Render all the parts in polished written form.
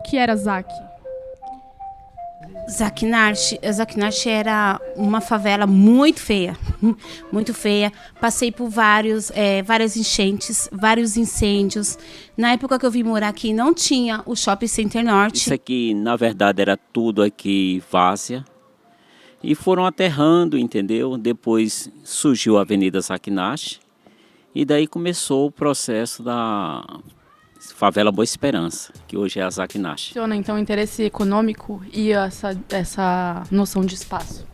que era Zac? Zaquinache era uma favela muito feia, muito feia. Passei por várias enchentes, vários incêndios. Na época que eu vim morar aqui, não tinha o Shopping Center Norte. Isso aqui, na verdade, era tudo aqui várzea. E foram aterrando, entendeu? Depois surgiu a Avenida Zaquinache. E daí começou o processo da Favela Boa Esperança, que hoje é a Zaquinache. Funciona então o interesse econômico e essa noção de espaço?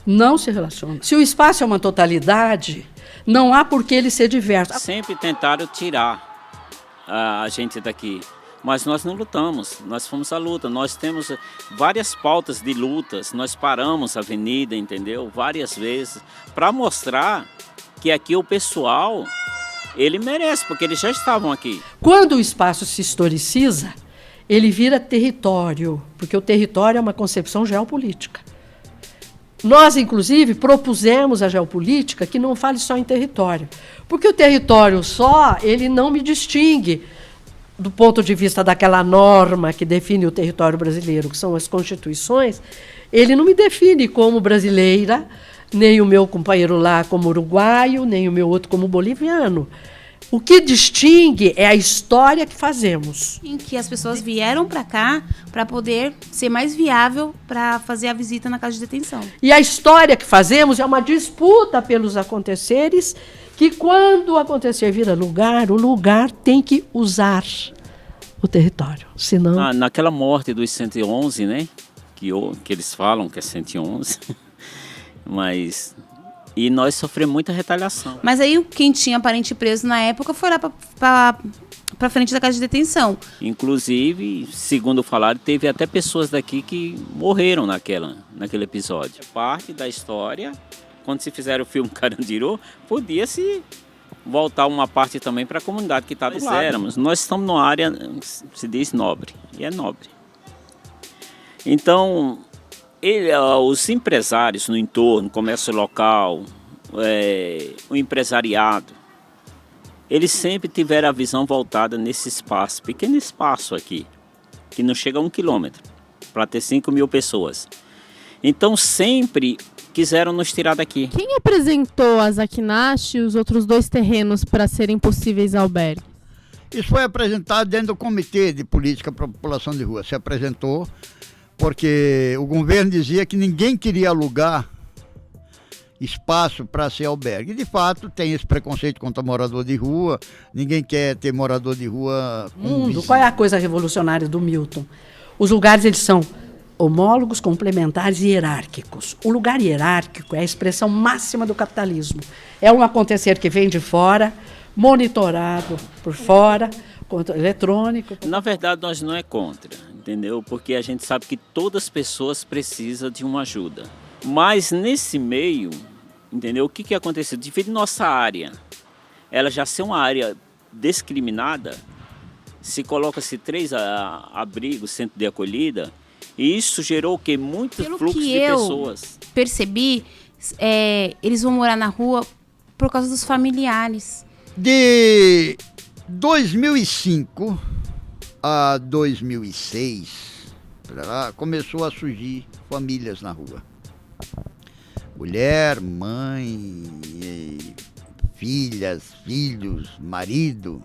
Não se relaciona. Se o espaço é uma totalidade, não há por que ele ser diverso. Sempre tentaram tirar a gente daqui, mas nós não lutamos, nós fomos à luta. Nós temos várias pautas de lutas, nós paramos a avenida, entendeu? Várias vezes, para mostrar que aqui o pessoal, ele merece, porque eles já estavam aqui. Quando o espaço se historiciza, ele vira território, porque o território é uma concepção geopolítica. Nós, inclusive, propusemos a geopolítica que não fale só em território, porque o território só, ele não me distingue do ponto de vista daquela norma que define o território brasileiro, que são as constituições. Ele não me define como brasileira, nem o meu companheiro lá como uruguaio, nem o meu outro como boliviano. O que distingue é a história que fazemos. Em que as pessoas vieram para cá para poder ser mais viável para fazer a visita na casa de detenção. E a história que fazemos é uma disputa pelos aconteceres, que quando o acontecer vira lugar, o lugar tem que usar o território. Senão... Naquela morte dos 111, né? Que eles falam que é 111, mas... E nós sofremos muita retaliação. Mas aí quem tinha parente preso na época foi lá para frente da casa de detenção. Inclusive, segundo falaram, teve até pessoas daqui que morreram naquele episódio. Parte da história, quando se fizeram o filme Carandiru, podia-se voltar uma parte também para a comunidade que está do lado. Nós estamos numa área, se diz nobre, e é nobre. Então... os empresários no entorno, comércio local, o empresariado, eles sempre tiveram a visão voltada nesse espaço, pequeno espaço aqui, que não chega a 1 quilômetro, para ter 5.000 pessoas. Então sempre quiseram nos tirar daqui. Quem apresentou a Zaquinache e os outros 2 terrenos para serem possíveis albergues? Isso foi apresentado dentro do Comitê de Política para a População de Rua. Se apresentou porque o governo dizia que ninguém queria alugar espaço para ser albergue. E, de fato, tem esse preconceito contra morador de rua, ninguém quer ter morador de rua com vizinho. Qual é a coisa revolucionária do Milton? Os lugares, eles são homólogos, complementares e hierárquicos. O lugar hierárquico é a expressão máxima do capitalismo. É um acontecer que vem de fora, monitorado por fora, eletrônico. Na verdade, nós não é contra, entendeu? Porque a gente sabe que todas as pessoas precisam de uma ajuda. Mas nesse meio, entendeu? O que aconteceu? Devido à nossa área, ela já ser uma área discriminada, se coloca-se 3 abrigos, centro de acolhida, e isso gerou o quê? Muito fluxo de pessoas. Percebi, eles vão morar na rua por causa dos familiares. De 2005 a 2006, começou a surgir famílias na rua. Mulher, mãe, filhas, filhos, marido,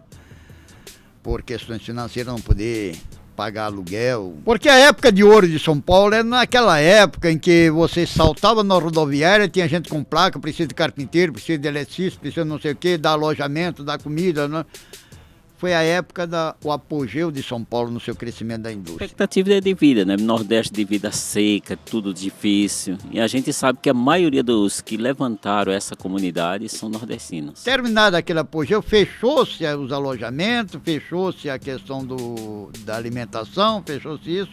por questões financeiras não poder pagar aluguel. Porque a época de ouro de São Paulo era naquela época em que você saltava na rodoviária, tinha gente com placa, precisa de carpinteiro, precisa de eletricista, precisa não sei o quê, dar alojamento, dar comida, né? Foi a época do apogeu de São Paulo no seu crescimento da indústria. A expectativa de vida, né? Nordeste de vida seca, tudo difícil. E a gente sabe que a maioria dos que levantaram essa comunidade são nordestinos. Terminado aquele apogeu, fechou-se os alojamentos, fechou-se a questão da alimentação, fechou-se isso.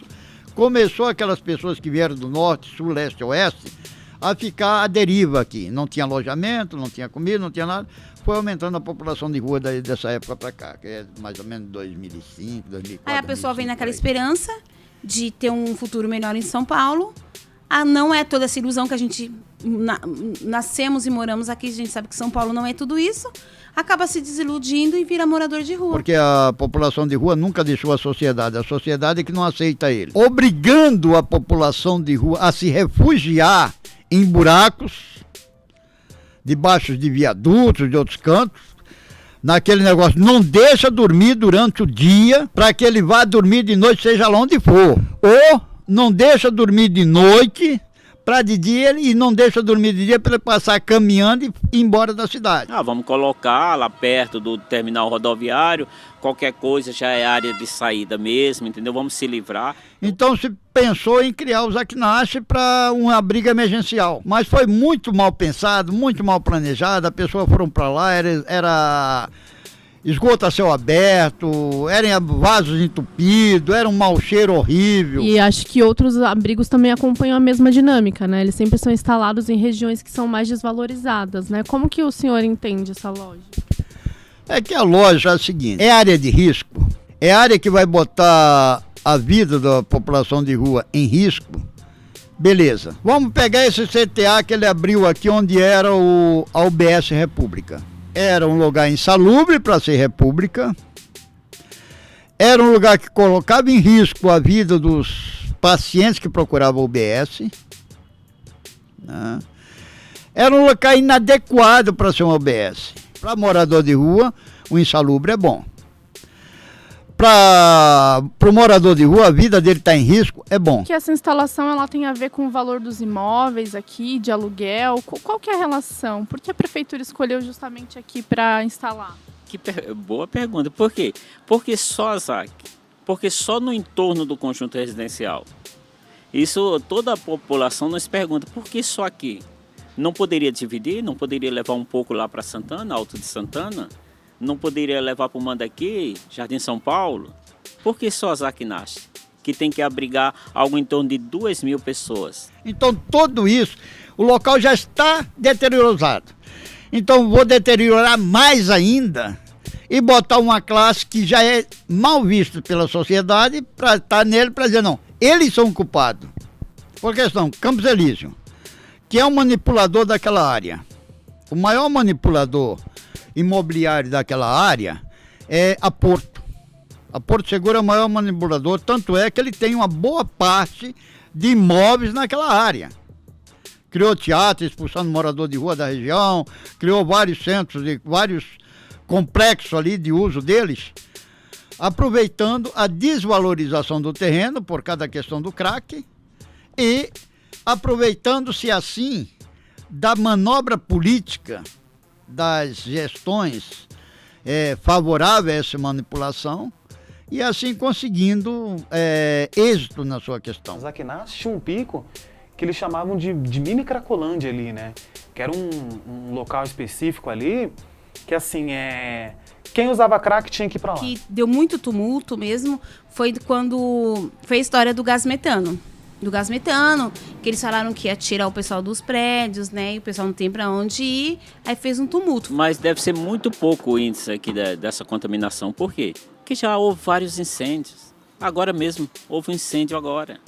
Começou aquelas pessoas que vieram do norte, sul, leste, oeste, a ficar à deriva aqui. Não tinha alojamento, não tinha comida, não tinha nada. Foi aumentando a população de rua dessa época para cá, que é mais ou menos 2005, 2004. Aí a pessoa 2005, vem naquela esperança de ter um futuro melhor em São Paulo. Não é toda essa ilusão que a gente nascemos e moramos aqui, a gente sabe que São Paulo não é tudo isso, acaba se desiludindo e vira morador de rua. Porque a população de rua nunca deixou a sociedade é que não aceita ele. Obrigando a população de rua a se refugiar em buracos, debaixo de viadutos, de outros cantos, naquele negócio, não deixa dormir durante o dia, para que ele vá dormir de noite, seja lá onde for. Ou não deixa dormir de noite, para de dia, e não deixa dormir de dia para ele passar caminhando e ir embora da cidade. Vamos colocar lá perto do terminal rodoviário, qualquer coisa já é área de saída mesmo, entendeu? Vamos se livrar. Então se pensou em criar o Zaki-Narchi para um abrigo emergencial, mas foi muito mal pensado, muito mal planejado. As pessoas foram para lá, era esgoto a céu aberto, eram vasos entupidos, era um mau cheiro horrível. E acho que outros abrigos também acompanham a mesma dinâmica, né? Eles sempre são instalados em regiões que são mais desvalorizadas, né? Como que o senhor entende essa lógica? É que a lógica é a seguinte: é área de risco, é área que vai botar a vida da população de rua em risco. Beleza, vamos pegar esse CTA que ele abriu aqui onde era a UBS República. Era um lugar insalubre para ser república, era um lugar que colocava em risco a vida dos pacientes que procuravam a UBS, né? Era um local inadequado para ser uma UBS. Para morador de rua, o insalubre é bom. Para o morador de rua, a vida dele está em risco, é bom. Que essa instalação ela tem a ver com o valor dos imóveis aqui, de aluguel? Qual que é a relação? Por que a prefeitura escolheu justamente aqui para instalar? Boa pergunta. Por quê? Porque só a ZAC, porque só no entorno do conjunto residencial. Isso toda a população nos pergunta, por que só aqui? Não poderia dividir? Não poderia levar um pouco lá para Santana, Alto de Santana? Não poderia levar para o Mandaqui, Jardim São Paulo? Por que só a Zaki-Narchi, que tem que abrigar algo em torno de 2.000 pessoas? Então tudo isso, o local já está deteriorado. Então vou deteriorar mais ainda e botar uma classe que já é mal vista pela sociedade para estar nele, para dizer não, eles são culpados. Por questão, Campos Elísio, que é um manipulador daquela área. O maior manipulador imobiliário daquela área é a Porto. A Porto Seguro é o maior manipulador, tanto é que ele tem uma boa parte de imóveis naquela área. Criou teatro, expulsando morador de rua da região, criou vários centros, vários complexos ali de uso deles, aproveitando a desvalorização do terreno por causa da questão do crack e aproveitando-se assim da manobra política das gestões favoráveis a essa manipulação e assim conseguindo êxito na sua questão. A Zaki-Narchi tinha um pico que eles chamavam de mini Cracolândia ali, né? Que era um local específico ali que assim, quem usava crack tinha que ir pra lá. Que deu muito tumulto mesmo foi quando foi a história do gás metano. Que eles falaram que ia tirar o pessoal dos prédios, né? E o pessoal não tem para onde ir, aí fez um tumulto. Mas deve ser muito pouco o índice aqui dessa contaminação. Por quê? Porque já houve vários incêndios. Agora mesmo, houve um incêndio agora.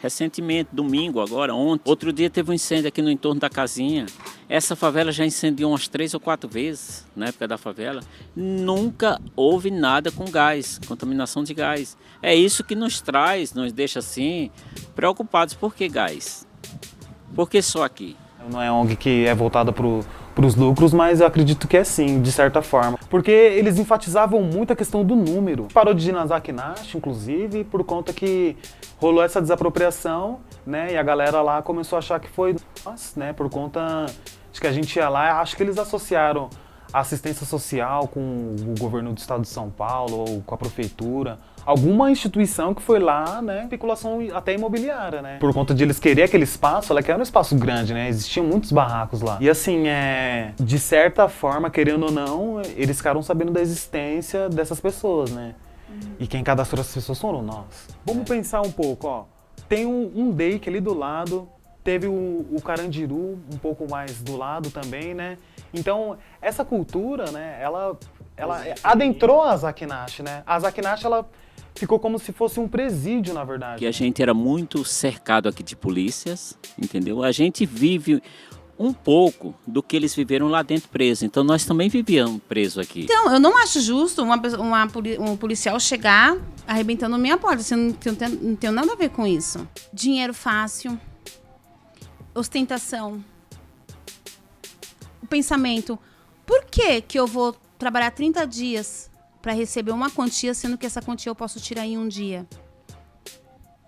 Recentemente, domingo agora, ontem. Outro dia teve um incêndio aqui no entorno da casinha. Essa favela já incendiou umas 3 ou 4 vezes, na época da favela. Nunca houve nada com gás, contaminação de gás. É isso que nos deixa assim, preocupados. Por que gás? Por que só aqui? Não é ONG que é voltada para os lucros, mas eu acredito que é sim, de certa forma. Porque eles enfatizavam muito a questão do número. Parou de ir na Zaki-Narchi, inclusive, por conta que rolou essa desapropriação, né? E a galera lá começou a achar que foi nós, né? Por conta de que a gente ia lá, acho que eles associaram a assistência social com o governo do estado de São Paulo ou com a prefeitura. Alguma instituição que foi lá, né, especulação até imobiliária, né? Por conta de eles querer aquele espaço, ela quer um espaço grande, né? Existiam muitos barracos lá. E assim, de certa forma, querendo ou não, eles ficaram sabendo da existência dessas pessoas, né? E quem cadastrou essas pessoas foram nós. Vamos pensar um pouco, ó. Tem um DEIC ali do lado, teve o Carandiru um pouco mais do lado também, né? Então, essa cultura, né, ela adentrou a Zaki-Narchi, né? A Zaki-Narchi, ela ficou como se fosse um presídio, na verdade. Que a gente era muito cercado aqui de polícias, entendeu? A gente vive um pouco do que eles viveram lá dentro preso. Então nós também vivíamos preso aqui. Então, eu não acho justo um policial chegar arrebentando minha porta. Assim, não tenho nada a ver com isso. Dinheiro fácil, ostentação, o pensamento. Por que eu vou trabalhar 30 dias para receber uma quantia, sendo que essa quantia eu posso tirar em um dia?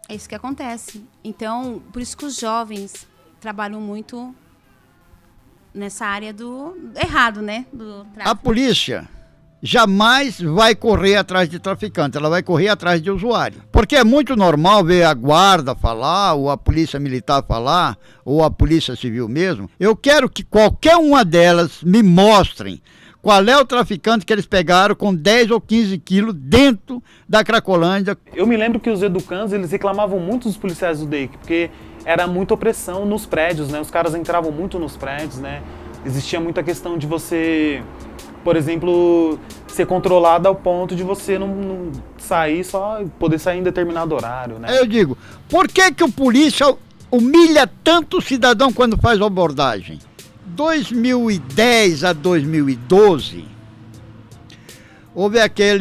É isso que acontece. Então, por isso que os jovens trabalham muito nessa área do errado, né? Do tráfico. A polícia jamais vai correr atrás de traficante, ela vai correr atrás de usuário. Porque é muito normal ver a guarda falar, ou a polícia militar falar, ou a polícia civil mesmo. Eu quero que qualquer uma delas me mostrem qual é o traficante que eles pegaram com 10 ou 15 quilos dentro da Cracolândia. Eu me lembro que os educandos, eles reclamavam muito dos policiais do DEIC, porque era muita opressão nos prédios, né? Os caras entravam muito nos prédios, né? Existia muita questão de você, por exemplo, ser controlado ao ponto de você não sair, só poder sair em determinado horário, né? Eu digo, por que o polícia humilha tanto o cidadão quando faz abordagem? 2010 a 2012, houve aquela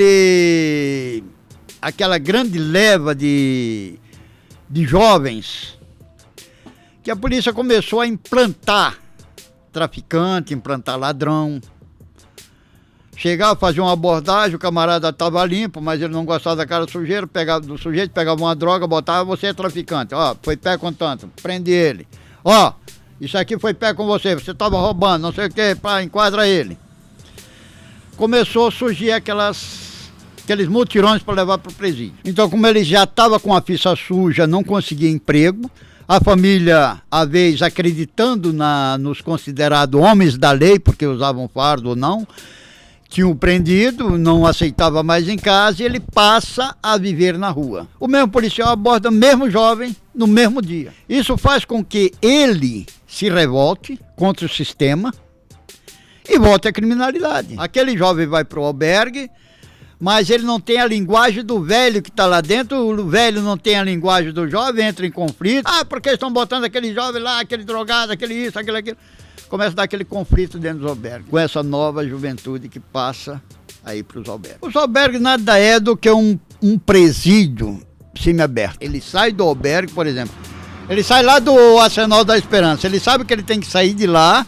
grande leva de jovens que a polícia começou a implantar traficante, implantar ladrão. Chegava, fazia uma abordagem, o camarada estava limpo, mas ele não gostava da cara sujeira, do sujeito, pegava uma droga, botava, você é traficante, ó, foi pé com tanto, prende ele. Ó, isso aqui foi pé com você estava roubando, não sei o que, enquadra ele. Começou a surgir aqueles mutirões para levar para o presídio. Então, como ele já estava com a ficha suja, não conseguia emprego, a família, à vez, acreditando nos considerados homens da lei, porque usavam fardo ou não, tinham prendido, não aceitava mais em casa e ele passa a viver na rua. O mesmo policial aborda o mesmo jovem no mesmo dia. Isso faz com que ele se revolte contra o sistema e volte à criminalidade. Aquele jovem vai para o albergue, mas ele não tem a linguagem do velho que está lá dentro, o velho não tem a linguagem do jovem, entra em conflito. Ah, porque estão botando aquele jovem lá, aquele drogado, aquele isso, aquilo. Começa a dar aquele conflito dentro dos albergues, com essa nova juventude que passa aí para os albergues. Os albergues nada é do que um presídio semiaberto. Ele sai do albergue, por exemplo, ele sai lá do Arsenal da Esperança, ele sabe que ele tem que sair de lá,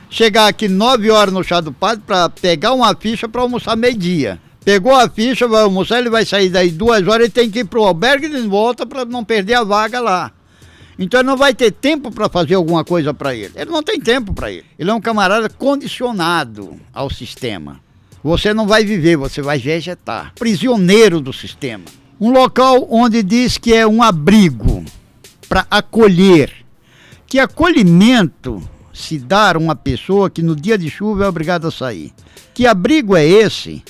chegar aqui 9 horas no Chá do Padre para pegar uma ficha para almoçar meio-dia. Pegou a ficha, vai almoçar, ele vai sair daí 2 horas, ele tem que ir para o albergue e de volta para não perder a vaga lá. Então ele não vai ter tempo para fazer alguma coisa para ele. Ele não tem tempo para ele. Ele é um camarada condicionado ao sistema. Você não vai viver, você vai vegetar. Prisioneiro do sistema. Um local onde diz que é um abrigo para acolher. Que acolhimento se dar a uma pessoa que no dia de chuva é obrigada a sair? Que abrigo é esse?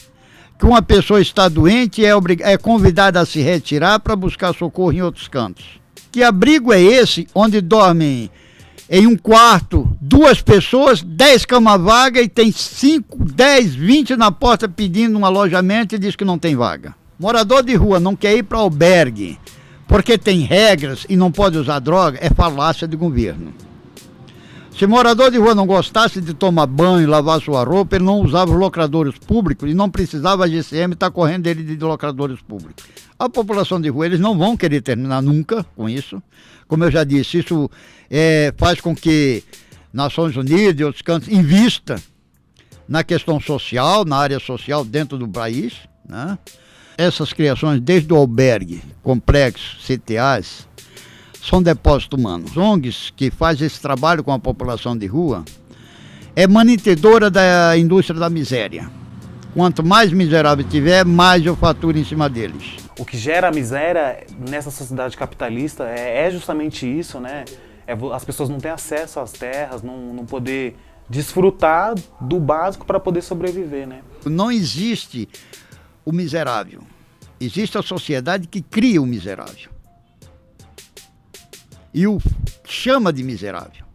Que uma pessoa está doente e é convidada a se retirar para buscar socorro em outros cantos? Que abrigo é esse onde dormem em um quarto 2 pessoas, 10 camas vagas e tem 5, 10, 20 na porta pedindo um alojamento e diz que não tem vaga? Morador de rua não quer ir para albergue porque tem regras e não pode usar droga, é falácia de governo. Se morador de rua não gostasse de tomar banho, lavar sua roupa, ele não usava os locadouros públicos e não precisava a GCM estar correndo dele de locadouros públicos. A população de rua, eles não vão querer terminar nunca com isso. Como eu já disse, isso faz com que Nações Unidas e outros cantos invista na questão social, na área social dentro do país, né? Essas criações, desde o albergue, complexos, CTAs, são depósitos humanos. ONGs que fazem esse trabalho com a população de rua é mantenedora da indústria da miséria. Quanto mais miserável tiver, mais eu faturo em cima deles. O que gera miséria nessa sociedade capitalista é justamente isso, né? As pessoas não têm acesso às terras, não poder desfrutar do básico para poder sobreviver, né? Não existe o miserável. Existe a sociedade que cria o miserável. E o chama de miserável.